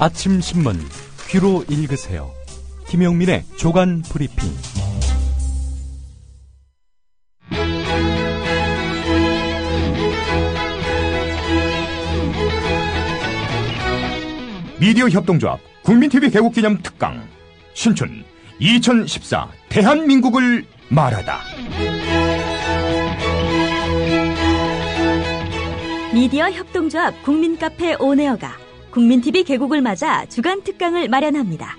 아침 신문 귀로 읽으세요. 김용민의 조간 브리핑. 미디어 협동조합 국민TV 개국기념 특강 신춘 2014 대한민국을 말하다. 미디어 협동조합 국민카페 온에어가 국민TV 개국을 맞아 주간 특강을 마련합니다.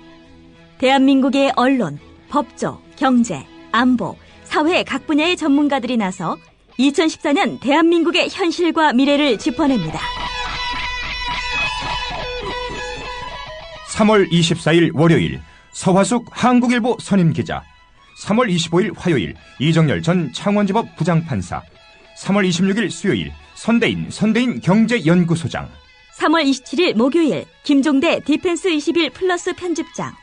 대한민국의 언론, 법조, 경제, 안보, 사회 각 분야의 전문가들이 나서 2014년 대한민국의 현실과 미래를 짚어냅니다. 3월 24일 월요일 서화숙 한국일보 선임기자, 3월 25일 화요일 이정열 전 창원지법 부장판사, 3월 26일 수요일 선대인 경제연구소장, 3월 27일 목요일 김종대 디펜스 21 플러스 편집장,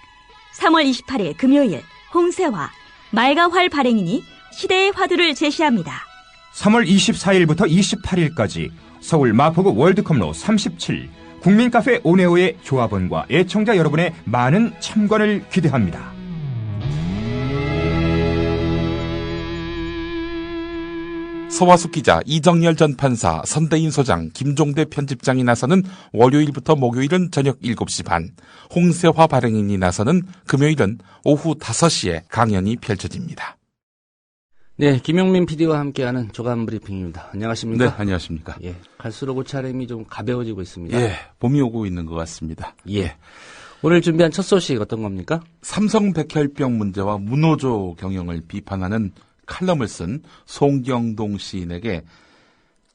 3월 28일 금요일 홍세화 말과 활 발행인이 시대의 화두를 제시합니다. 3월 24일부터 28일까지 서울 마포구 월드컵로 37 국민카페 온에어의 조합원과 애청자 여러분의 많은 참관을 기대합니다. 서화숙 기자, 이정열 전 판사, 선대인 소장, 김종대 편집장이 나서는 월요일부터 목요일은 저녁 7시 반, 홍세화 발행인이 나서는 금요일은 오후 5시에 강연이 펼쳐집니다. 네, 김용민 PD와 함께하는 조간 브리핑입니다. 안녕하십니까? 네, 안녕하십니까? 예, 갈수록 옷차림이 좀 가벼워지고 있습니다. 예, 봄이 오고 있는 것 같습니다. 예. 오늘 준비한 첫 소식 어떤 겁니까? 삼성 백혈병 문제와 문호조 경영을 비판하는 칼럼을 쓴 송경동 시인에게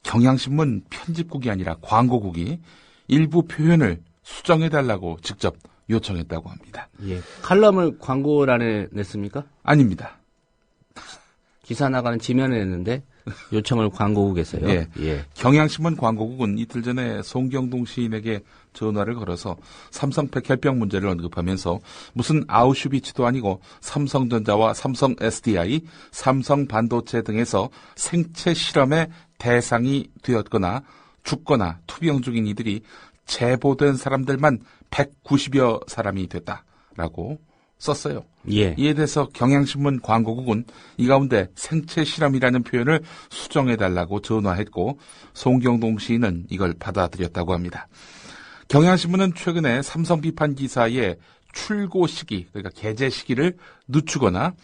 경향신문 편집국이 아니라 광고국이 일부 표현을 수정해달라고 직접 요청했다고 합니다. 예. 칼럼을 광고란에 냈습니까? 아닙니다. 기사 나가는 지면에 냈는데 요청을 광고국에서요. 예. 예. 경향신문 광고국은 이틀 전에 송경동 시인에게 전화를 걸어서 삼성 백혈병 문제를 언급하면서 무슨 아우슈비츠도 아니고 삼성전자와 삼성 SDI, 삼성 반도체 등에서 생체 실험의 대상이 되었거나 죽거나 투병 중인 이들이 제보된 사람들만 190여 사람이 됐다라고 썼어요. 예. 이에 대해서 경향신문 광고국은 이 가운데 생체 실험이라는 표현을 수정해달라고 전화했고 송경동 시인은 이걸 받아들였다고 합니다. 경향신문은 최근에 삼성 비판 기사의 출고 시기, 그러니까 게재 시기를 늦추거나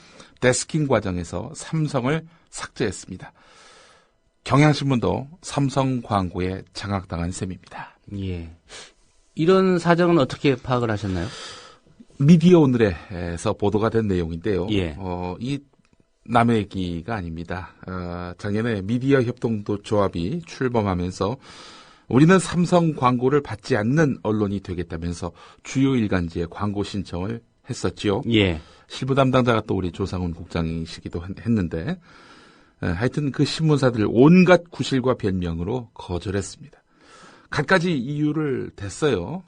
데스킹 과정에서 삼성을 삭제했습니다. 경향신문도 삼성 광고에 장악당한 셈입니다. 예. 이런 사정은 어떻게 파악을 하셨나요? 미디어 오늘에서 보도가 된 내용인데요. 예. 이 남의 얘기가 아닙니다. 작년에 미디어 협동도 조합이 출범하면서 우리는 삼성 광고를 받지 않는 언론이 되겠다면서 주요 일간지에 광고 신청을 했었지요. 예. 실무 담당자가 또 우리 조상훈 국장이시기도 했는데 하여튼 그 신문사들 온갖 구실과 변명으로 거절했습니다. 갖가지 이유를 댔어요.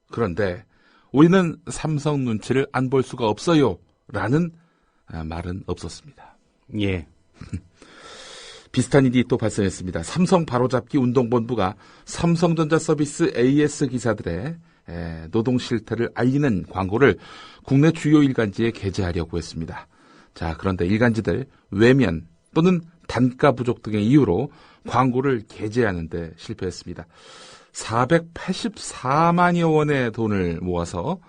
그런데 우리는 삼성 눈치를 안 볼 수가 없어요. 라는 말은 없었습니다. 예. 비슷한 일이 또 발생했습니다. 삼성 바로잡기 운동본부가 삼성전자 서비스 AS 기사들의 노동 실태를 알리는 광고를 국내 주요 일간지에 게재하려고 했습니다. 자, 그런데 일간지들 외면 또는 단가 부족 등의 이유로 광고를 게재하는데 실패했습니다. 484만여 원의 돈을 모아서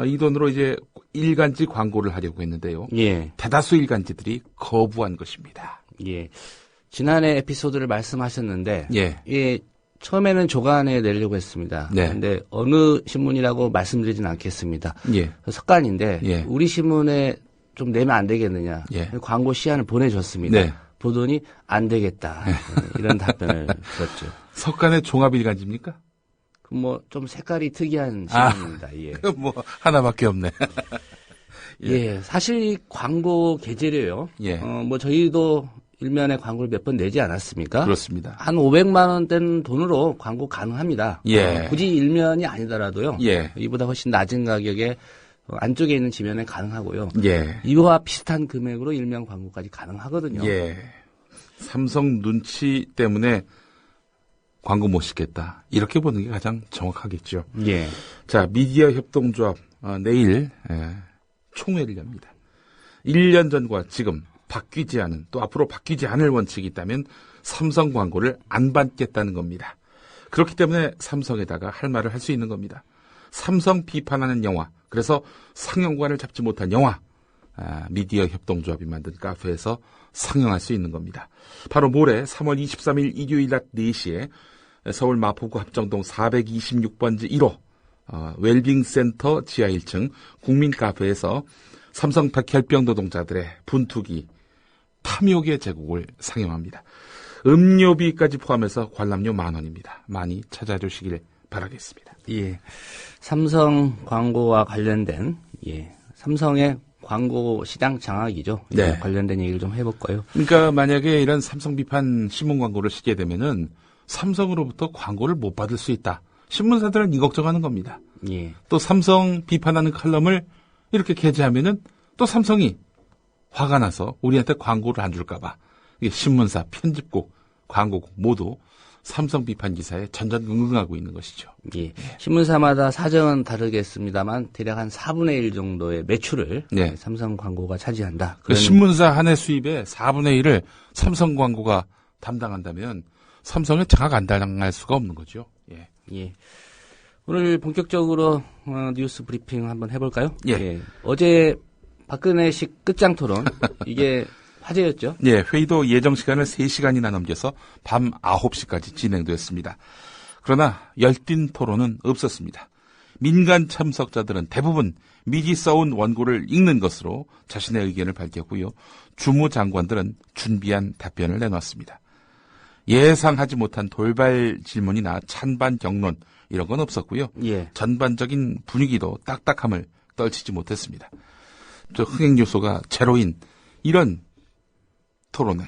이 돈으로 이제 일간지 광고를 하려고 했는데요. 예. 대다수 일간지들이 거부한 것입니다. 예. 지난해 에피소드를 말씀하셨는데, 예. 예, 처음에는 조간에 내려고 했습니다. 네. 근데 어느 신문이라고 말씀드리진 않겠습니다. 예. 석간인데, 예. 우리 신문에 좀 내면 안 되겠느냐. 예. 광고 시안을 보내줬습니다. 네. 보더니 안 되겠다. 이런 답변을 들었죠. 석간의 종합 일간지입니까? 뭐 좀 색깔이 특이한 신문입니다. 예. 뭐 하나밖에 없네. 예. 사실 이 광고 게재료요. 예. 뭐 저희도 일면에 광고를 몇 번 내지 않았습니까? 그렇습니다. 한 500만 원대는 돈으로 광고 가능합니다. 예. 굳이 일면이 아니더라도요. 예. 이보다 훨씬 낮은 가격에 안쪽에 있는 지면에 가능하고요. 예. 이와 비슷한 금액으로 일면 광고까지 가능하거든요. 예. 삼성 눈치 때문에 광고 못 시켰다. 이렇게 보는 게 가장 정확하겠죠. 예. 자, 미디어 협동조합 내일 총회를 엽니다. 1년 전과 지금 바뀌지 않은 또 앞으로 바뀌지 않을 원칙이 있다면 삼성 광고를 안 받겠다는 겁니다. 그렇기 때문에 삼성에다가 할 말을 할 수 있는 겁니다. 삼성 비판하는 영화, 그래서 상영관을 잡지 못한 영화, 미디어 협동조합이 만든 카페에서 상영할 수 있는 겁니다. 바로 모레 3월 23일 일요일 낮 4시에 서울 마포구 합정동 426번지 1호 웰빙센터 지하 1층 국민카페에서 삼성 백혈병 노동자들의 분투기 탐욕의 제국을 상영합니다. 음료비까지 포함해서 관람료 10,000원입니다. 많이 찾아주시길 바라겠습니다. 예. 삼성 광고와 관련된, 삼성의 광고 시장 장악이죠. 네. 관련된 얘기를 좀 해볼까요? 그러니까 만약에 이런 삼성 비판 신문 광고를 쓰게 되면은 삼성으로부터 광고를 못 받을 수 있다. 신문사들은 이 걱정하는 겁니다. 예. 또 삼성 비판하는 칼럼을 이렇게 게재하면은 또 삼성이 화가 나서 우리한테 광고를 안 줄까봐 이게 신문사, 편집국, 광고국 모두 삼성 비판 기사에 전전긍긍하고 있는 것이죠. 예. 신문사마다 사정은 다르겠습니다만 대략 한 4분의 1 정도의 매출을 네. 삼성 광고가 차지한다. 그러니까 신문사 한 해 수입의 4분의 1을 삼성 광고가 담당한다면 삼성에 장악 안 당할 수가 없는 거죠. 예. 예. 오늘 본격적으로 뉴스 브리핑 한번 해볼까요? 예. 어제 박근혜식 끝장 토론 이게 화제였죠? 예, 회의도 예정 시간을 3시간이나 넘겨서 밤 9시까지 진행되었습니다. 그러나 열띤 토론은 없었습니다. 민간 참석자들은 대부분 미리 써온 원고를 읽는 것으로 자신의 의견을 밝혔고요. 주무장관들은 준비한 답변을 내놨습니다. 예상하지 못한 돌발 질문이나 찬반 격론 이런 건 없었고요. 예. 전반적인 분위기도 딱딱함을 떨치지 못했습니다. 저 흥행 요소가 제로인 이런 토론회.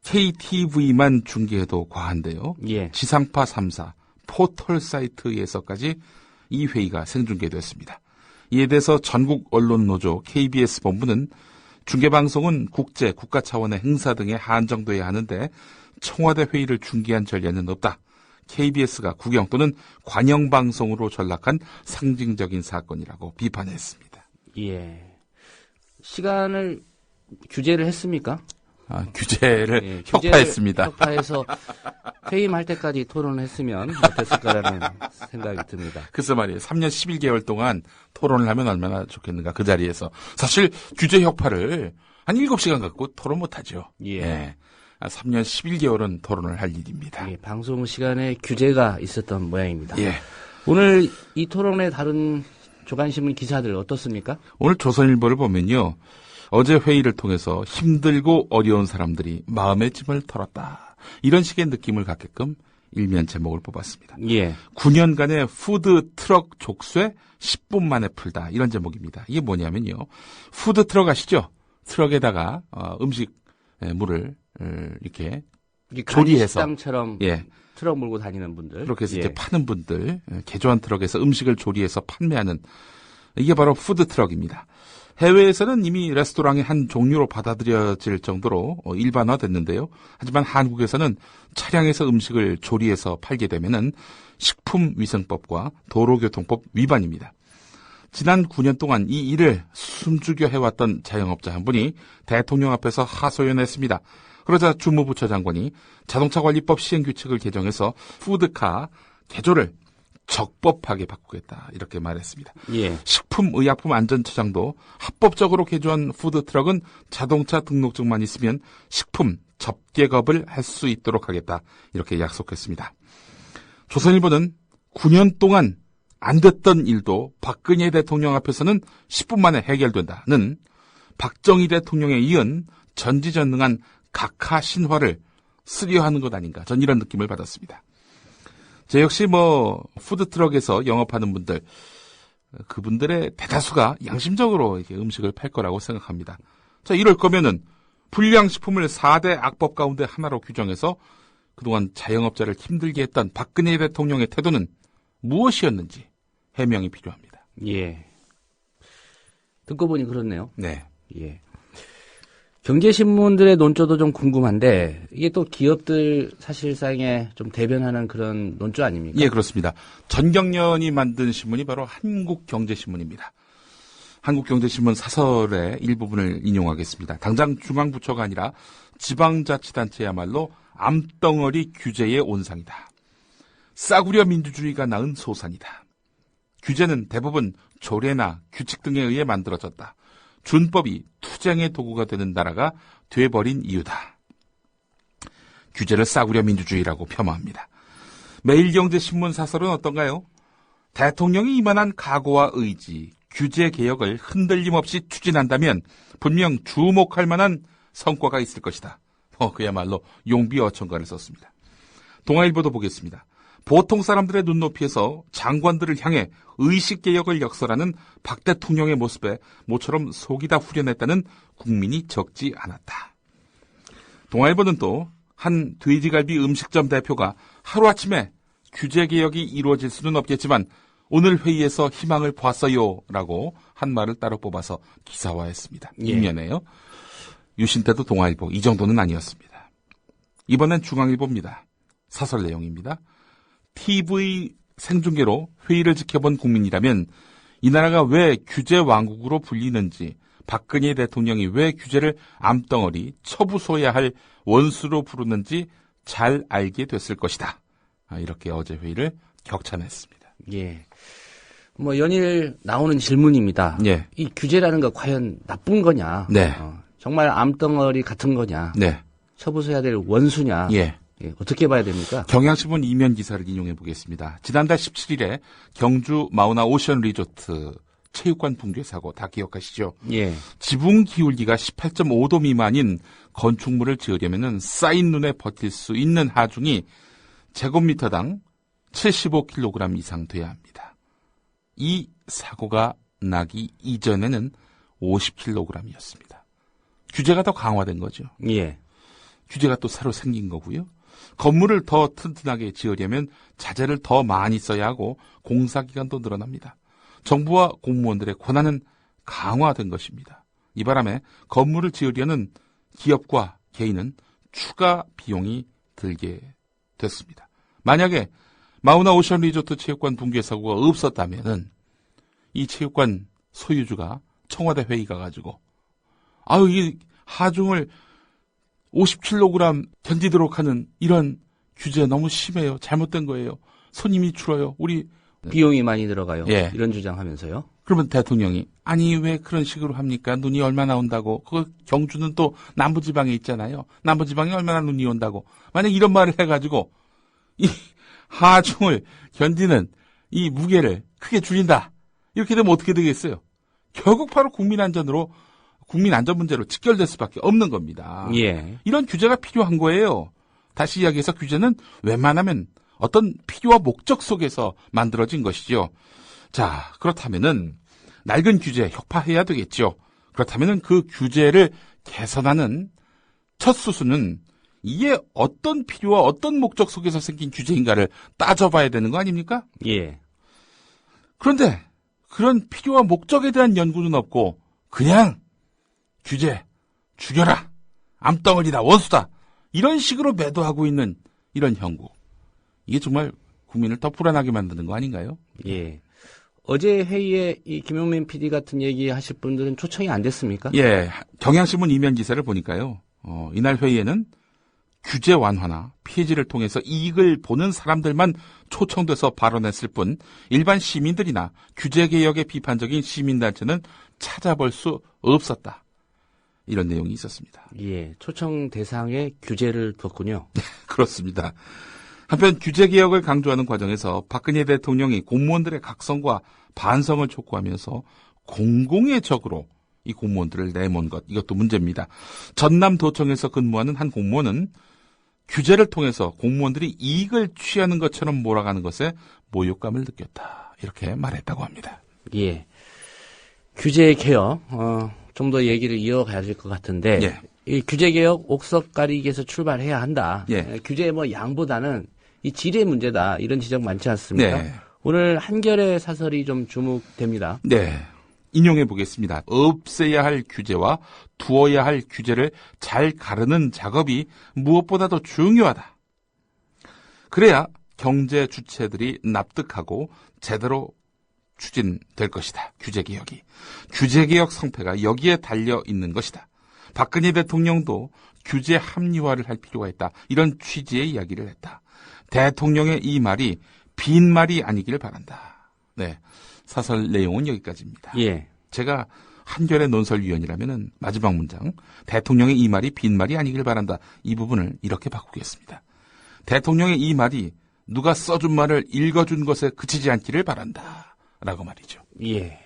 KTV만 중계해도 과한데요. 예. 지상파 3사, 포털 사이트에서까지 이 회의가 생중계됐습니다. 이에 대해서 전국 언론노조 KBS 본부는 중계방송은 국제, 국가 차원의 행사 등에 한정돼야 하는데 청와대 회의를 중계한 전례는 없다. KBS가 국영 또는 관영방송으로 전락한 상징적인 사건이라고 비판했습니다. 예. 시간을 규제를 했습니까? 규제를 협파했습니다. 협파해서 퇴임할 때까지 토론을 했으면 어땠을까라는 생각이 듭니다. 글쎄 말이에요. 3년 11개월 동안 토론을 하면 얼마나 좋겠는가 그 자리에서. 사실 규제 협파를 한 7시간 갖고 토론 못하죠. 예. 3년 11개월은 토론을 할 일입니다. 예, 방송 시간에 규제가 있었던 모양입니다. 예. 오늘 이 토론에 다룬 조간신문 기사들 어떻습니까? 오늘 조선일보를 보면요. 어제 회의를 통해서 힘들고 어려운 사람들이 마음의 짐을 털었다. 이런 식의 느낌을 갖게끔 일면 제목을 뽑았습니다. 예. 9년간의 푸드 트럭 족쇄 10분 만에 풀다. 이런 제목입니다. 이게 뭐냐면요. 푸드 트럭 아시죠? 트럭에다가 음식물을 이렇게 조리해서 식당처럼 예. 트럭 몰고 다니는 분들. 그렇게 해서 예. 이제 파는 분들, 개조한 트럭에서 음식을 조리해서 판매하는 이게 바로 푸드 트럭입니다. 해외에서는 이미 레스토랑의 한 종류로 받아들여질 정도로 일반화됐는데요. 하지만 한국에서는 차량에서 음식을 조리해서 팔게 되면은 식품위생법과 도로교통법 위반입니다. 지난 9년 동안 이 일을 숨죽여 해왔던 자영업자 한 분이 대통령 앞에서 하소연했습니다. 그러자 주무부처 장관이 자동차관리법 시행규칙을 개정해서 푸드카 개조를 적법하게 바꾸겠다 이렇게 말했습니다. 예. 식품의약품안전처장도 합법적으로 개조한 푸드트럭은 자동차 등록증만 있으면 식품 접객업을 할 수 있도록 하겠다 이렇게 약속했습니다. 조선일보는 9년 동안 안 됐던 일도 박근혜 대통령 앞에서는 10분 만에 해결된다는 박정희 대통령에 이은 전지전능한 각하 신화를 쓰려하는 것 아닌가 전 이런 느낌을 받았습니다. 저 역시 푸드트럭에서 영업하는 분들 그분들의 대다수가 양심적으로 이렇게 음식을 팔 거라고 생각합니다. 자, 이럴 거면은 불량식품을 4대 악법 가운데 하나로 규정해서 그동안 자영업자를 힘들게 했던 박근혜 대통령의 태도는 무엇이었는지 해명이 필요합니다. 예. 듣고 보니 그렇네요. 네. 예. 경제신문들의 논조도 좀 궁금한데 이게 또 기업들 사실상에 좀 대변하는 그런 논조 아닙니까? 예, 그렇습니다. 전경련이 만든 신문이 바로 한국경제신문입니다. 한국경제신문 사설의 일부분을 인용하겠습니다. 당장 중앙부처가 아니라 지방자치단체야말로 암덩어리 규제의 온상이다. 싸구려 민주주의가 낳은 소산이다. 규제는 대부분 조례나 규칙 등에 의해 만들어졌다. 준법이 투쟁의 도구가 되는 나라가 돼버린 이유다. 규제를 싸구려 민주주의라고 폄하합니다. 매일경제신문 사설은 어떤가요? 대통령이 이만한 각오와 의지, 규제 개혁을 흔들림 없이 추진한다면 분명 주목할 만한 성과가 있을 것이다. 그야말로 용비어천가를 썼습니다. 동아일보도 보겠습니다. 보통 사람들의 눈높이에서 장관들을 향해 의식개혁을 역설하는 박 대통령의 모습에 모처럼 속이 다 후련했다는 국민이 적지 않았다. 동아일보는 또 한 돼지갈비 음식점 대표가 하루아침에 규제개혁이 이루어질 수는 없겠지만 오늘 회의에서 희망을 보았어요 라고 한 말을 따로 뽑아서 기사화했습니다. 이면에요. 유신 때도 동아일보 이 정도는 아니었습니다. 이번엔 중앙일보입니다. 사설 내용입니다. TV 생중계로 회의를 지켜본 국민이라면 이 나라가 왜 규제 왕국으로 불리는지, 박근혜 대통령이 왜 규제를 암덩어리 처부숴야 할 원수로 부르는지 잘 알게 됐을 것이다. 이렇게 어제 회의를 격찬했습니다. 예. 연일 나오는 질문입니다. 예. 이 규제라는 거 과연 나쁜 거냐? 네. 정말 암덩어리 같은 거냐? 네. 처부숴야 될 원수냐? 예. 예, 어떻게 봐야 됩니까? 경향신문 이면 기사를 인용해 보겠습니다. 지난달 17일에 경주 마우나 오션 리조트 체육관 붕괴 사고 다 기억하시죠? 예. 지붕 기울기가 18.5도 미만인 건축물을 지으려면 쌓인 눈에 버틸 수 있는 하중이 제곱미터당 75kg 이상 돼야 합니다. 이 사고가 나기 이전에는 50kg이었습니다. 규제가 더 강화된 거죠. 예. 규제가 또 새로 생긴 거고요. 건물을 더 튼튼하게 지으려면 자재를 더 많이 써야 하고 공사기간도 늘어납니다. 정부와 공무원들의 권한은 강화된 것입니다. 이 바람에 건물을 지으려는 기업과 개인은 추가 비용이 들게 됐습니다. 만약에 마우나 오션 리조트 체육관 붕괴 사고가 없었다면은 이 체육관 소유주가 청와대 회의 가가지고 이 하중을 50kg 견디도록 하는 이런 규제 너무 심해요. 잘못된 거예요. 손님이 줄어요. 우리 비용이 많이 들어가요. 예. 이런 주장하면서요. 그러면 대통령이 왜 그런 식으로 합니까? 눈이 얼마 나온다고. 경주는 또 남부지방에 있잖아요. 남부지방에 얼마나 눈이 온다고. 만약 이런 말을 해가지고 이 하중을 견디는 이 무게를 크게 줄인다. 이렇게 되면 어떻게 되겠어요? 결국 바로 국민 안전 문제로 직결될 수밖에 없는 겁니다. 예. 이런 규제가 필요한 거예요. 다시 이야기해서 규제는 웬만하면 어떤 필요와 목적 속에서 만들어진 것이죠. 자, 그렇다면은 낡은 규제 혁파해야 되겠죠. 그렇다면은 그 규제를 개선하는 첫 수순은 이게 어떤 필요와 어떤 목적 속에서 생긴 규제인가를 따져봐야 되는 거 아닙니까? 예. 그런데 그런 필요와 목적에 대한 연구는 없고 그냥 규제 죽여라, 암덩어리다, 원수다 이런 식으로 매도하고 있는 이런 형국. 이게 정말 국민을 더 불안하게 만드는 거 아닌가요? 예. 어제 회의에 이 김용민 PD 같은 얘기 하실 분들은 초청이 안 됐습니까? 예. 경향신문 이면 기사를 보니까요. 이날 회의에는 규제 완화나 폐지를 통해서 이익을 보는 사람들만 초청돼서 발언했을 뿐 일반 시민들이나 규제 개혁에 비판적인 시민단체는 찾아볼 수 없었다. 이런 내용이 있었습니다. 예. 초청 대상에 규제를 뒀군요. 그렇습니다. 한편 규제 개혁을 강조하는 과정에서 박근혜 대통령이 공무원들의 각성과 반성을 촉구하면서 공공의 적으로 이 공무원들을 내몬 것, 이것도 문제입니다. 전남도청에서 근무하는 한 공무원은 규제를 통해서 공무원들이 이익을 취하는 것처럼 몰아가는 것에 모욕감을 느꼈다. 이렇게 말했다고 합니다. 예. 규제 개혁, 좀 더 얘기를 이어가야 될 것 같은데, 예. 이 규제 개혁 옥석 가리기에서 출발해야 한다. 예. 규제의 양보다는 이 질의 문제다. 이런 지적 많지 않습니까? 네. 오늘 한겨레 사설이 좀 주목됩니다. 네. 인용해 보겠습니다. 없애야 할 규제와 두어야 할 규제를 잘 가르는 작업이 무엇보다도 중요하다. 그래야 경제 주체들이 납득하고 제대로 추진될 것이다. 규제개혁이. 규제개혁 성패가 여기에 달려 있는 것이다. 박근혜 대통령도 규제 합리화를 할 필요가 있다. 이런 취지의 이야기를 했다. 대통령의 이 말이 빈말이 아니기를 바란다. 네, 사설 내용은 여기까지입니다. 예. 제가 한겨레 논설위원이라면 마지막 문장, 대통령의 이 말이 빈말이 아니기를 바란다. 이 부분을 이렇게 바꾸겠습니다. 대통령의 이 말이 누가 써준 말을 읽어준 것에 그치지 않기를 바란다. 라고 말이죠. 예.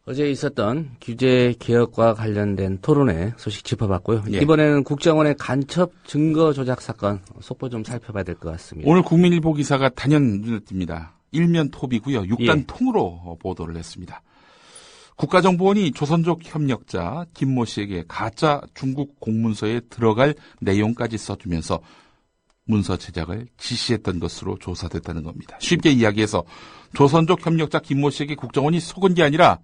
어제 있었던 규제 개혁과 관련된 토론회 소식 짚어봤고요. 예. 이번에는 국정원의 간첩 증거 조작 사건 속보 좀 살펴봐야 될 것 같습니다. 오늘 국민일보 기사가 단연 눈에 띕니다. 일면 톱이고요. 6단 예. 통으로 보도를 했습니다. 국가정보원이 조선족 협력자 김모 씨에게 가짜 중국 공문서에 들어갈 내용까지 써주면서 문서 제작을 지시했던 것으로 조사됐다는 겁니다. 쉽게 이야기해서 조선족 협력자 김모 씨에게 국정원이 속은 게 아니라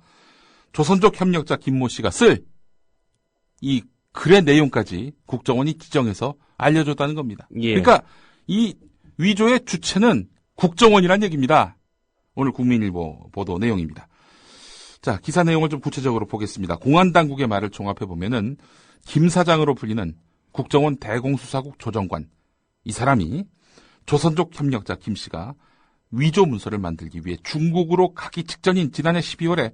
조선족 협력자 김모 씨가 쓸 이 글의 내용까지 국정원이 지정해서 알려줬다는 겁니다. 예. 그러니까 이 위조의 주체는 국정원이란 얘기입니다. 오늘 국민일보 보도 내용입니다. 자, 기사 내용을 좀 구체적으로 보겠습니다. 공안당국의 말을 종합해보면은 김 사장으로 불리는 국정원 대공수사국 조정관, 이 사람이 조선족 협력자 김 씨가 위조 문서를 만들기 위해 중국으로 가기 직전인 지난해 12월에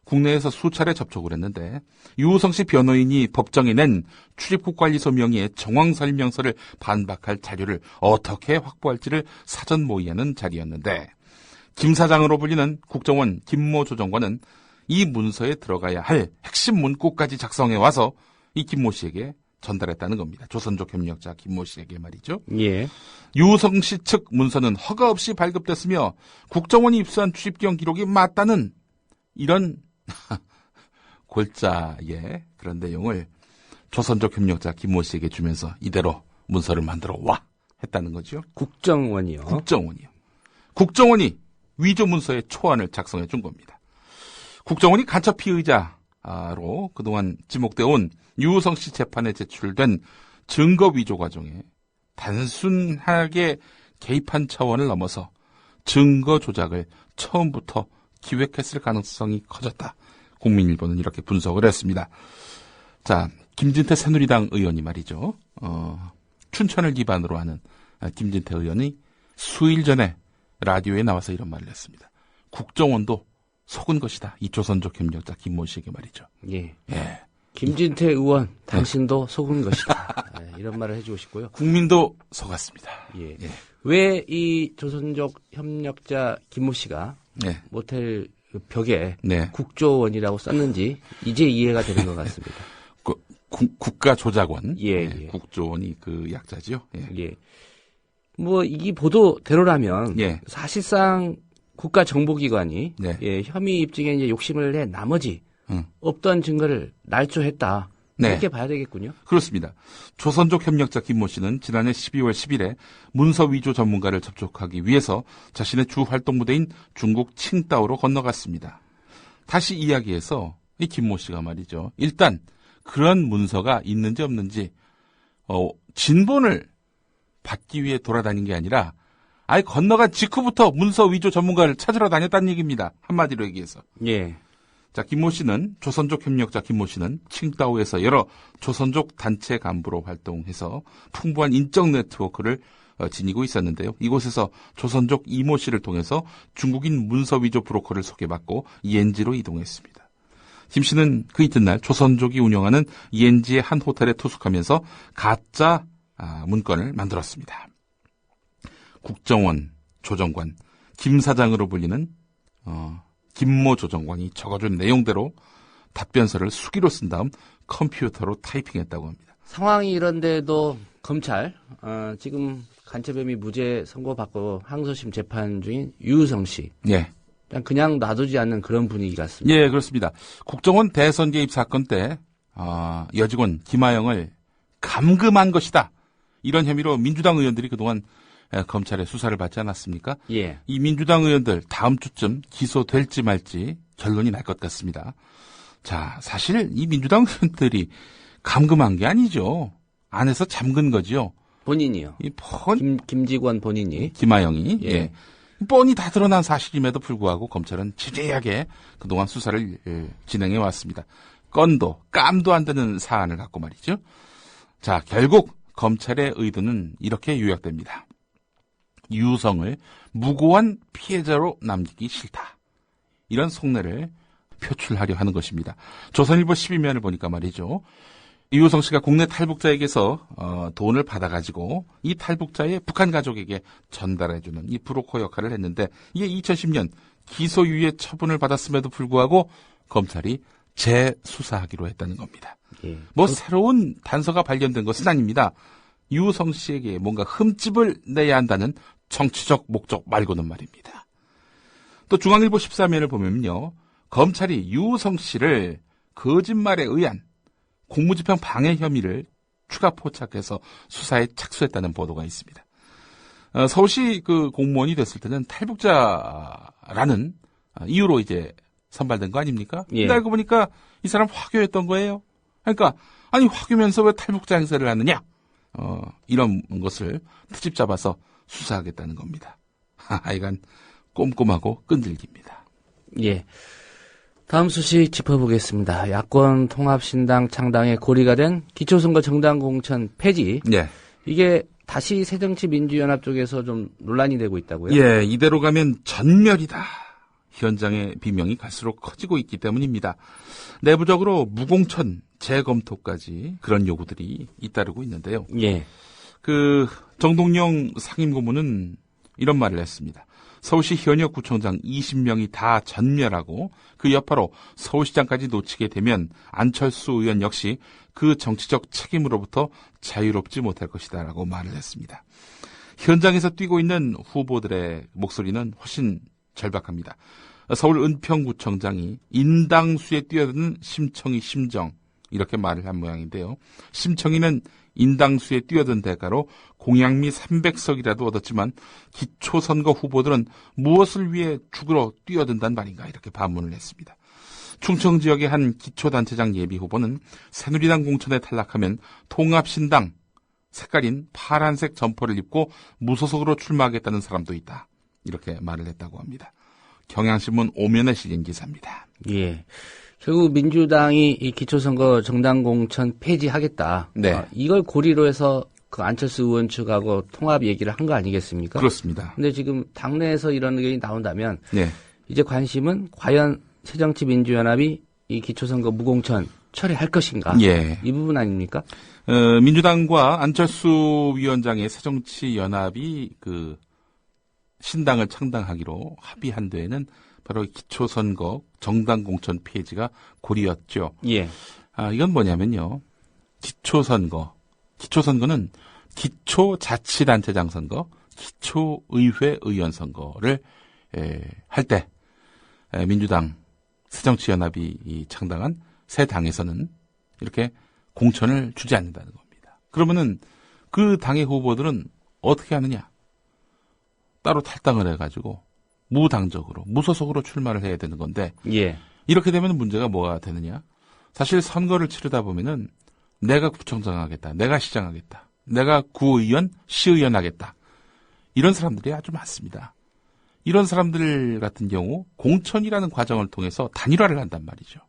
국내에서 수차례 접촉을 했는데 유호성 씨 변호인이 법정에 낸 출입국 관리소 명의의 정황 설명서를 반박할 자료를 어떻게 확보할지를 사전 모의하는 자리였는데 김 사장으로 불리는 국정원 김모 조정관은 이 문서에 들어가야 할 핵심 문구까지 작성해 와서 이 김모 씨에게 전달했다는 겁니다. 조선족 협력자 김모 씨에게 말이죠. 예. 유호성 씨 측 문서는 허가 없이 발급됐으며 국정원이 입수한 출입경 기록이 맞다는 이런 골자의 그런 내용을 조선족 협력자 김모 씨에게 주면서 이대로 문서를 만들어 와 했다는 거죠. 국정원이요. 국정원이요. 국정원이 위조 문서의 초안을 작성해 준 겁니다. 국정원이 간첩 피의자로 그동안 지목되어 온 유호성 씨 재판에 제출된 증거 위조 과정에 단순하게 개입한 차원을 넘어서 증거 조작을 처음부터 기획했을 가능성이 커졌다. 국민일보는 이렇게 분석을 했습니다. 자, 김진태 새누리당 의원이 말이죠. 춘천을 기반으로 하는 김진태 의원이 수일 전에 라디오에 나와서 이런 말을 했습니다. 국정원도 속은 것이다. 이 조선족 협력자 김모 씨에게 말이죠. 예. 예. 김진태 의원, 당신도 속은 것이다. 네, 이런 말을 해주고 싶고요. 국민도 속았습니다. 예. 예. 왜 이 조선족 협력자 김모 씨가 네. 모텔 벽에 네. 국조원이라고 썼는지 이제 이해가 되는 것 같습니다. 국가조작원. 예, 예. 예. 국조원이 그 약자지요. 예. 예. 뭐, 이 보도대로라면 예. 사실상 국가정보기관이 네. 예, 혐의 입증에 이제 욕심을 내 나머지 응. 없던 증거를 날조했다. 네. 이렇게 봐야 되겠군요. 그렇습니다. 조선족 협력자 김모 씨는 지난해 12월 10일에 문서 위조 전문가를 접촉하기 위해서 자신의 주 활동 무대인 중국 칭다오로 건너갔습니다. 다시 이야기해서 이 김모 씨가 말이죠. 일단 그런 문서가 있는지 없는지 진본을 받기 위해 돌아다닌 게 아니라 아예 건너간 직후부터 문서 위조 전문가를 찾으러 다녔다는 얘기입니다. 한마디로 얘기해서. 예. 자, 김모 씨는 조선족 협력자 김모 씨는 칭다오에서 여러 조선족 단체 간부로 활동해서 풍부한 인적 네트워크를 지니고 있었는데요. 이곳에서 조선족 이모 씨를 통해서 중국인 문서 위조 브로커를 소개받고 이엔지로 이동했습니다. 김 씨는 그 이튿날 조선족이 운영하는 이엔지의 한 호텔에 투숙하면서 가짜 문건을 만들었습니다. 국정원 조정관 김 사장으로 불리는 김모 조정관이 적어준 내용대로 답변서를 수기로 쓴 다음 컴퓨터로 타이핑했다고 합니다. 상황이 이런데도 검찰 지금 간첩 혐의 무죄 선고받고 항소심 재판 중인 유우성 씨. 예. 그냥 놔두지 않는 그런 분위기 같습니다. 예, 그렇습니다. 국정원 대선 개입 사건 때 여직원 김하영을 감금한 것이다. 이런 혐의로 민주당 의원들이 그동안 검찰의 수사를 받지 않았습니까? 예. 이 민주당 의원들 다음 주쯤 기소될지 말지 결론이 날 것 같습니다. 자, 사실 이 민주당 의원들이 감금한 게 아니죠. 안에서 잠근 거지요. 본인이요. 김직원 본인이. 김하영이. 예. 예. 뻔히 다 드러난 사실임에도 불구하고 검찰은 지대하게 그동안 수사를 진행해 왔습니다. 건도 깜도 안 되는 사안을 갖고 말이죠. 자, 결국 검찰의 의도는 이렇게 요약됩니다. 유성을 무고한 피해자로 남기기 싫다. 이런 속내를 표출하려 하는 것입니다. 조선일보 12면을 보니까 말이죠. 유성 씨가 국내 탈북자에게서 돈을 받아가지고 이 탈북자의 북한 가족에게 전달해주는 이 브로커 역할을 했는데 이게 2010년 기소유예 처분을 받았음에도 불구하고 검찰이 재수사하기로 했다는 겁니다. 예. 새로운 단서가 발견된 것은 아닙니다. 유성 씨에게 뭔가 흠집을 내야 한다는 정치적 목적 말고는 말입니다. 또 중앙일보 14면을 보면요. 검찰이 유성 씨를 거짓말에 의한 공무집행 방해 혐의를 추가 포착해서 수사에 착수했다는 보도가 있습니다. 서울시 그 공무원이 됐을 때는 탈북자라는 이유로 이제 선발된 거 아닙니까? 예. 근데 알고 보니까 이 사람 화교였던 거예요. 그러니까 아니 화교면서 왜 탈북자 행세를 하느냐? 이런 것을 트집 잡아서 수사하겠다는 겁니다. 하여간 꼼꼼하고 끈질깁니다. 예. 다음 소식 짚어보겠습니다. 야권 통합신당 창당에 고리가 된 기초선거 정당 공천 폐지. 예. 이게 다시 새정치민주연합 쪽에서 좀 논란이 되고 있다고요? 예, 이대로 가면 전멸이다. 현장의 비명이 갈수록 커지고 있기 때문입니다. 내부적으로 무공천 재검토까지 그런 요구들이 잇따르고 있는데요. 예. 정동영 상임고문은 이런 말을 했습니다. 서울시 현역 구청장 20명이 다 전멸하고 그 여파로 서울시장까지 놓치게 되면 안철수 의원 역시 그 정치적 책임으로부터 자유롭지 못할 것이다 라고 말을 했습니다. 현장에서 뛰고 있는 후보들의 목소리는 훨씬 절박합니다. 서울 은평구청장이 인당수에 뛰어드는 심청이 심정 이렇게 말을 한 모양인데요. 심청이는 인당수에 뛰어든 대가로 공약미 300석이라도 얻었지만 기초선거 후보들은 무엇을 위해 죽으러 뛰어든단 말인가 이렇게 반문을 했습니다. 충청 지역의 한 기초단체장 예비 후보는 새누리당 공천에 탈락하면 통합신당 색깔인 파란색 점퍼를 입고 무소속으로 출마하겠다는 사람도 있다. 이렇게 말을 했다고 합니다. 경향신문 5면에 실린 기사입니다. 예. 결국 민주당이 이 기초선거 정당 공천 폐지하겠다. 네. 이걸 고리로 해서 그 안철수 의원 측하고 통합 얘기를 한 거 아니겠습니까? 그렇습니다. 근데 지금 당내에서 이런 의견이 나온다면 네. 이제 관심은 과연 새정치민주연합이 이 기초선거 무공천 처리할 것인가? 예. 이 부분 아닙니까? 민주당과 안철수 위원장의 새정치연합이 신당을 창당하기로 합의한 데에는 바로 기초선거 정당 공천 폐지가 고리였죠. 예. 이건 뭐냐면요. 기초선거는 기초자치단체장 선거, 기초의회 의원 선거를 할 때 민주당 새정치연합이 창당한 새 당에서는 이렇게 공천을 주지 않는다는 겁니다. 그러면은 그 당의 후보들은 어떻게 하느냐? 따로 탈당을 해가지고 무당적으로 무소속으로 출마를 해야 되는 건데 예. 이렇게 되면 문제가 뭐가 되느냐? 사실 선거를 치르다 보면은 내가 구청장 하겠다, 내가 시장 하겠다, 내가 구의원, 시의원 하겠다 이런 사람들이 아주 많습니다. 이런 사람들 같은 경우 공천이라는 과정을 통해서 단일화를 한단 말이죠.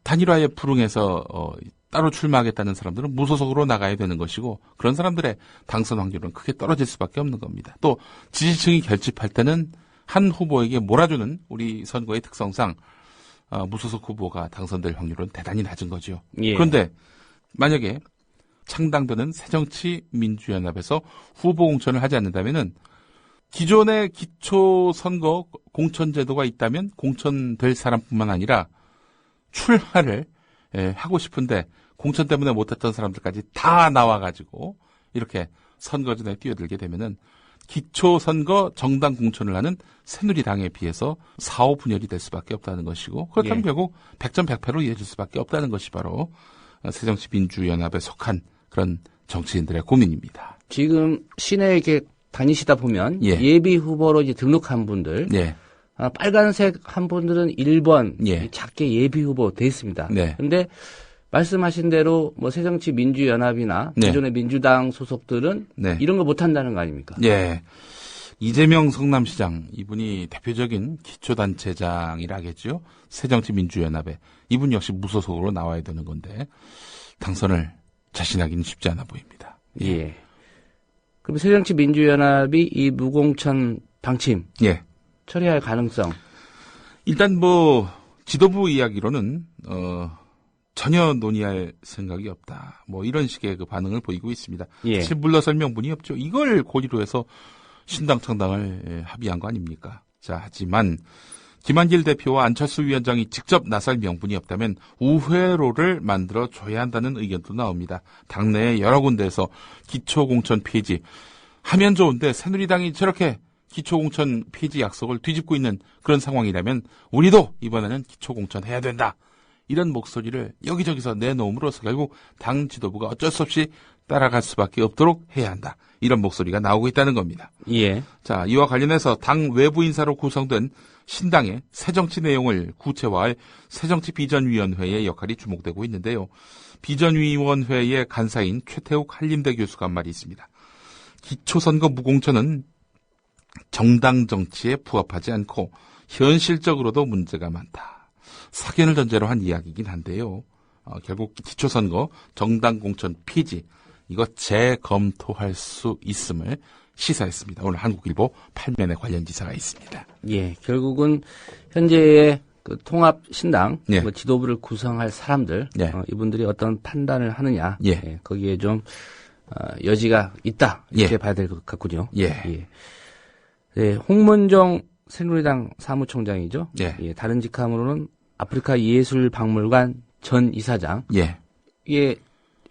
단일화에 불응해서 따로 출마하겠다는 사람들은 무소속으로 나가야 되는 것이고 그런 사람들의 당선 확률은 크게 떨어질 수밖에 없는 겁니다. 또 지지층이 결집할 때는 한 후보에게 몰아주는 우리 선거의 특성상 무소속 후보가 당선될 확률은 대단히 낮은 거죠. 예. 그런데 만약에 창당되는 새정치민주연합에서 후보 공천을 하지 않는다면은 기존의 기초선거 공천제도가 있다면 공천될 사람뿐만 아니라 출마를 하고 싶은데 공천 때문에 못했던 사람들까지 다 나와가지고 이렇게 선거전에 뛰어들게 되면은 기초선거 정당 공천을 하는 새누리당에 비해서 4-5분열이 될 수밖에 없다는 것이고 그렇다면 결국 100점100패로 이어질 수밖에 없다는 것이 바로 새정치민주연합에 속한 그런 정치인들의 고민입니다. 지금 시내에 이렇게 다니시다 보면 예. 예비 후보로 이제 등록한 분들 예. 빨간색 한 분들은 1번 예. 작게 예비 후보 돼 있습니다. 네. 근데 말씀하신 대로 뭐 새정치민주연합이나 네. 기존의 민주당 소속들은 네. 이런 거 못한다는 거 아닙니까? 예. 이재명 성남시장, 이분이 대표적인 기초단체장이라겠죠. 새정치민주연합에. 이분 역시 무소속으로 나와야 되는 건데, 당선을 자신하기는 쉽지 않아 보입니다. 예. 그럼 새정치민주연합이 이 무공천 방침 예. 처리할 가능성. 일단 뭐, 지도부 이야기로는, 전혀 논의할 생각이 없다. 뭐, 이런 식의 그 반응을 보이고 있습니다. 예. 사실 물러설 명분이 없죠. 이걸 고리로 해서 신당 창당을 합의한 거 아닙니까? 자, 하지만 김한길 대표와 안철수 위원장이 직접 나설 명분이 없다면 우회로를 만들어 줘야 한다는 의견도 나옵니다. 당내에 여러 군데에서 기초공천 폐지 하면 좋은데 새누리당이 저렇게 기초공천 폐지 약속을 뒤집고 있는 그런 상황이라면 우리도 이번에는 기초공천 해야 된다. 이런 목소리를 여기저기서 내놓음으로써 결국 당 지도부가 어쩔 수 없이 따라갈 수밖에 없도록 해야 한다. 이런 목소리가 나오고 있다는 겁니다. 예. 자, 이와 관련해서 당 외부 인사로 구성된 신당의 새정치 내용을 구체화할 새정치비전위원회의 역할이 주목되고 있는데요. 비전위원회의 간사인 최태욱 한림대 교수가 한 말이 있습니다. 기초선거 무공천은 정당 정치에 부합하지 않고 현실적으로도 문제가 많다. 사견을 전제로 한 이야기이긴 한데요. 결국 기초선거 정당 공천 폐지 이거 재검토할 수 있음을 시사했습니다. 오늘 한국일보 8면에 관련 기사가 있습니다. 예. 결국은 현재의 그 통합 신당 예. 뭐 지도부를 구성할 사람들 예. 이분들이 어떤 판단을 하느냐 예. 거기에 좀 여지가 있다 이렇게 예. 봐야 될 것 같군요. 예. 네, 홍문종 새누리당 사무총장이죠. 예. 다른 직함으로는 아프리카 예술박물관 전 이사장. 예. 이게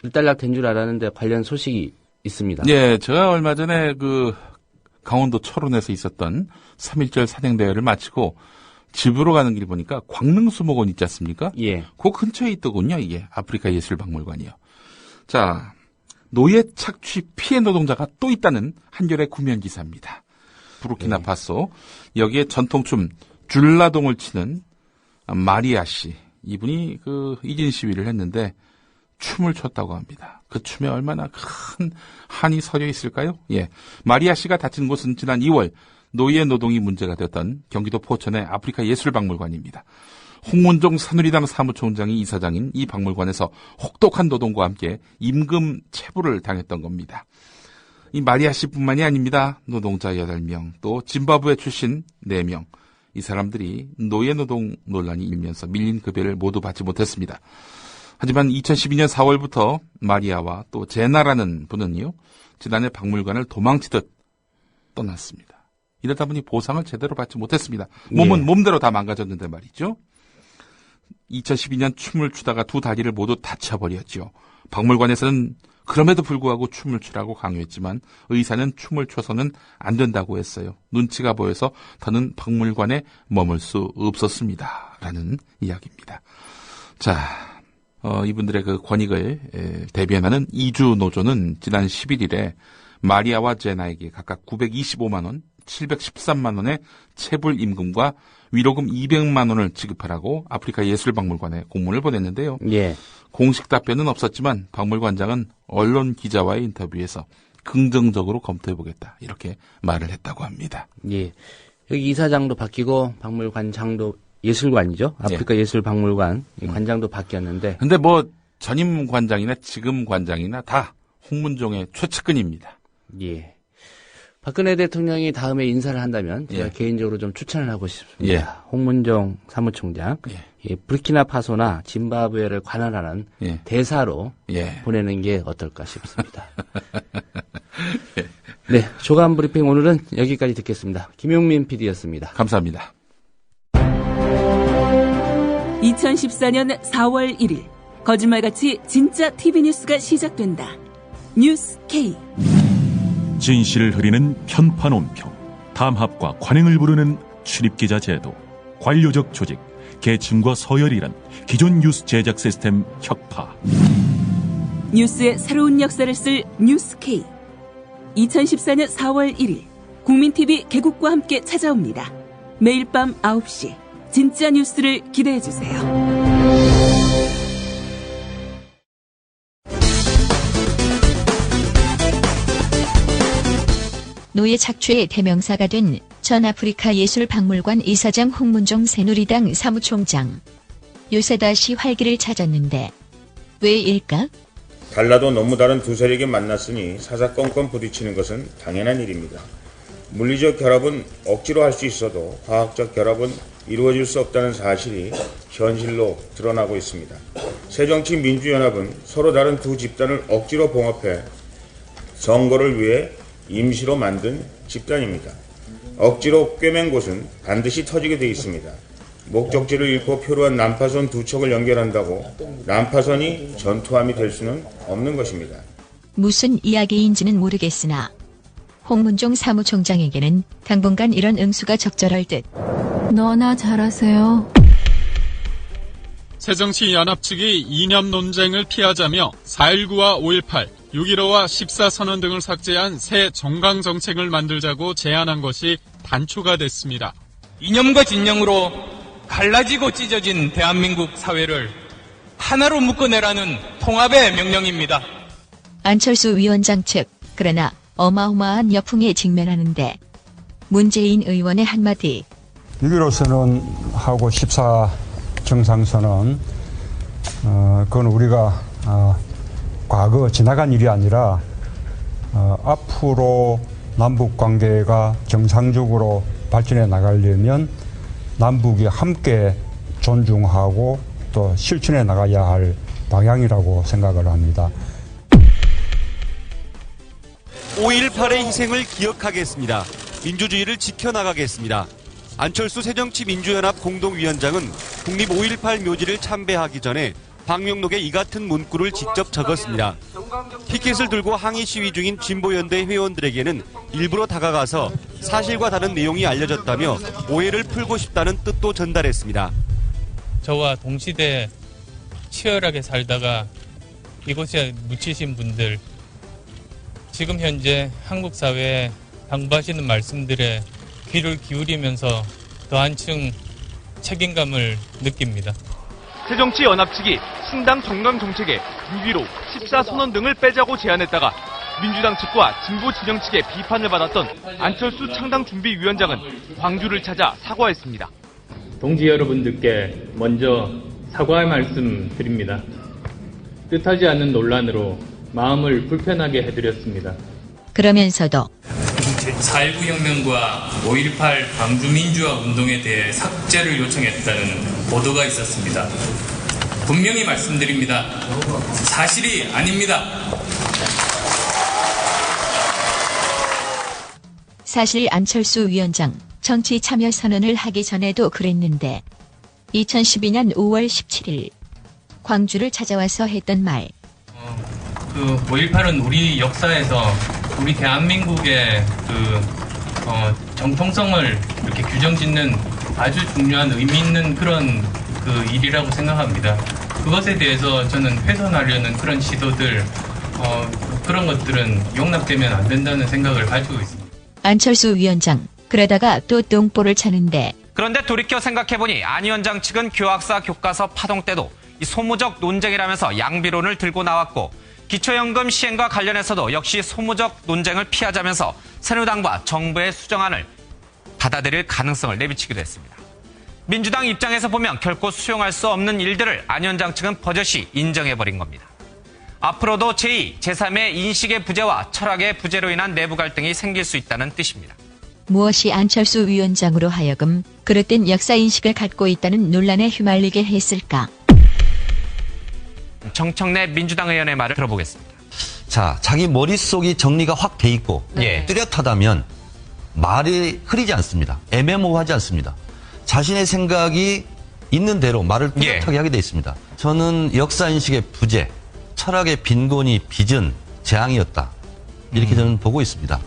일단락 된 줄 알았는데 관련 소식이 있습니다. 예, 제가 얼마 전에 그 강원도 철원에서 있었던 3.1절 산행대회를 마치고 집으로 가는 길 보니까 광릉수목원 있지 않습니까? 예. 그 근처에 있더군요, 이게. 아프리카 예술박물관이요. 자, 노예 착취 피해 노동자가 또 있다는 한겨레 구면 기사입니다. 부르키나파소. 여기에 전통춤 줄라동을 치는 마리아 씨. 이분이 그 이진 시위를 했는데 춤을 췄다고 합니다. 그 춤에 얼마나 큰 한이 서려 있을까요? 예. 마리아 씨가 다친 곳은 지난 2월 노예 노동이 문제가 되었던 경기도 포천의 아프리카 예술박물관입니다. 홍문종 새누리당 사무총장이 이사장인 이 박물관에서 혹독한 노동과 함께 임금 체불을 당했던 겁니다. 이 마리아 씨뿐만이 아닙니다. 노동자 8명, 또 짐바브웨 출신 4명. 이 사람들이 노예 노동 논란이 일면서 밀린 급여를 모두 받지 못했습니다. 하지만 2012년 4월부터 마리아와 또 제나라는 분은요, 지난해 박물관을 도망치듯 떠났습니다. 이러다 보니 보상을 제대로 받지 못했습니다. 몸은 예. 몸대로 다 망가졌는데 말이죠. 2012년 춤을 추다가 두 다리를 모두 다쳐버렸죠. 박물관에서는 그럼에도 불구하고 춤을 추라고 강요했지만 의사는 춤을 춰서는 안 된다고 했어요. 눈치가 보여서 더는 박물관에 머물 수 없었습니다. 라는 이야기입니다. 자, 이분들의 그 권익을 대변하는 이주 노조는 지난 11일에 마리아와 제나에게 각각 925만 원, 713만 원의 체불 임금과 위로금 200만 원을 지급하라고 아프리카 예술박물관에 공문을 보냈는데요. 예. 공식 답변은 없었지만 박물관장은 언론 기자와의 인터뷰에서 긍정적으로 검토해보겠다 이렇게 말을 했다고 합니다. 예. 여기 이사장도 바뀌고 박물관장도 예술관이죠. 아프리카 예술박물관 관장도 바뀌었는데. 근데 뭐 전임 관장이나 지금 관장이나 다 홍문종의 최측근입니다. 예. 박근혜 대통령이 다음에 인사를 한다면 제가 예. 개인적으로 좀 추천을 하고 싶습니다. 예. 홍문종 사무총장. 예. 예, 부르키나파소나 짐바브웨를 관할하는 예. 대사로 예. 보내는 게 어떨까 싶습니다. 네, 조간 브리핑 오늘은 여기까지 듣겠습니다. 김용민 PD였습니다. 감사합니다. 2014년 4월 1일 거짓말같이 진짜 TV 뉴스가 시작된다. 뉴스 K. 진실을 흐리는 편파 논평, 담합과 관행을 부르는 출입기자 제도, 관료적 조직, 계층과 서열이란 기존 뉴스 제작 시스템 혁파. 뉴스의 새로운 역사를 쓸 뉴스 K. 2014년 4월 1일 국민TV 개국과 함께 찾아옵니다. 매일 밤 9시 진짜 뉴스를 기대해주세요. 노예 착취의 대명사가 된 전 아프리카 예술박물관 이사장 홍문종 새누리당 사무총장. 요새 다시 활기를 찾았는데 왜일까? 달라도 너무 다른 두 세력이 만났으니 사사건건 부딪히는 것은 당연한 일입니다. 물리적 결합은 억지로 할 수 있어도 과학적 결합은 이루어질 수 없다는 사실이 현실로 드러나고 있습니다. 새정치민주연합은 서로 다른 두 집단을 억지로 봉합해 선거를 위해 임시로 만든 집단입니다. 억지로 꿰맨 곳은 반드시 터지게 돼 있습니다. 목적지를 잃고 표류한 난파선 두 척을 연결한다고 난파선이 전투함이 될 수는 없는 것입니다. 무슨 이야기인지는 모르겠으나 홍문종 사무총장에게는 당분간 이런 응수가 적절할 듯. 너나 잘하세요. 새정치연합 측이 이념 논쟁을 피하자며 4.19와 5.18, 6.15와 14선언 등을 삭제한 새 정강정책을 만들자고 제안한 것이 단초가 됐습니다. 이념과 진영으로 갈라지고 찢어진 대한민국 사회를 하나로 묶어내라는 통합의 명령입니다. 안철수 위원장 측, 그러나 어마어마한 역풍에 직면하는데 문재인 의원의 한마디. 6.15선언 하고 14 정상선언, 그건 우리가 과거 지나간 일이 아니라 앞으로 남북 관계가 정상적으로 발전해 나가려면 남북이 함께 존중하고 또 실천해 나가야 할 방향이라고 생각을 합니다. 5.18의 희생을 기억하겠습니다. 민주주의를 지켜나가겠습니다. 안철수 새정치민주연합 공동위원장은 국립 5.18 묘지를 참배하기 전에 방명록에 이 같은 문구를 직접 적었습니다. 피켓을 들고 항의 시위 중인 진보연대 회원들에게는 일부러 다가가서 사실과 다른 내용이 알려졌다며 오해를 풀고 싶다는 뜻도 전달했습니다. 저와 동시대에 치열하게 살다가 이곳에 묻히신 분들, 지금 현재 한국 사회에 당부하시는 말씀들에 귀를 기울이면서 더 한층 책임감을 느낍니다. 새정치연합 측이 신당 정강 정책에 무기로 14선언 등을 빼자고 제안했다가 민주당 측과 진보 진영 측의 비판을 받았던 안철수 창당준비위원장은 광주를 찾아 사과했습니다. 동지 여러분들께 먼저 사과의 말씀 드립니다. 뜻하지 않는 논란으로 마음을 불편하게 해드렸습니다. 그러면서도 4.19 혁명과 5.18 광주민주화 운동에 대해 삭제를 요청했다는 보도가 있었습니다. 분명히 말씀드립니다. 사실이 아닙니다. 사실 안철수 위원장 정치 참여 선언을 하기 전에도 그랬는데 2012년 5월 17일 광주를 찾아와서 했던 말. 5.18은 우리 역사에서 우리 대한민국의 정통성을 이렇게 규정짓는 아주 중요한 의미 있는 그런 일이라고 생각합니다. 그것에 대해서 저는 훼손하려는 그런 시도들, 그런 것들은 용납되면 안 된다는 생각을 가지고 있습니다. 안철수 위원장, 그러다가 또 똥볼을 차는데. 그런데 돌이켜 생각해보니 안 위원장 측은 교학사 교과서 파동 때도 이 소모적 논쟁이라면서 양비론을 들고 나왔고, 기초연금 시행과 관련해서도 역시 소모적 논쟁을 피하자면서 새누리당과 정부의 수정안을 받아들일 가능성을 내비치기도 했습니다. 민주당 입장에서 보면 결코 수용할 수 없는 일들을 안 위원장 측은 버젓이 인정해버린 겁니다. 앞으로도 제2, 제3의 인식의 부재와 철학의 부재로 인한 내부 갈등이 생길 수 있다는 뜻입니다. 무엇이 안철수 위원장으로 하여금 그릇된 역사인식을 갖고 있다는 논란에 휘말리게 했을까? 정청래 민주당 의원의 말을 들어보겠습니다. 자, 자기 머릿속이 정리가 확 돼 있고 뚜렷하다면 말이 흐리지 않습니다. 애매모호하지 않습니다. 자신의 생각이 있는 대로 말을 뚜렷하게 하게 돼 있습니다. 저는 역사인식의 부재, 철학의 빈곤이 빚은 재앙이었다. 이렇게 저는 보고 있습니다.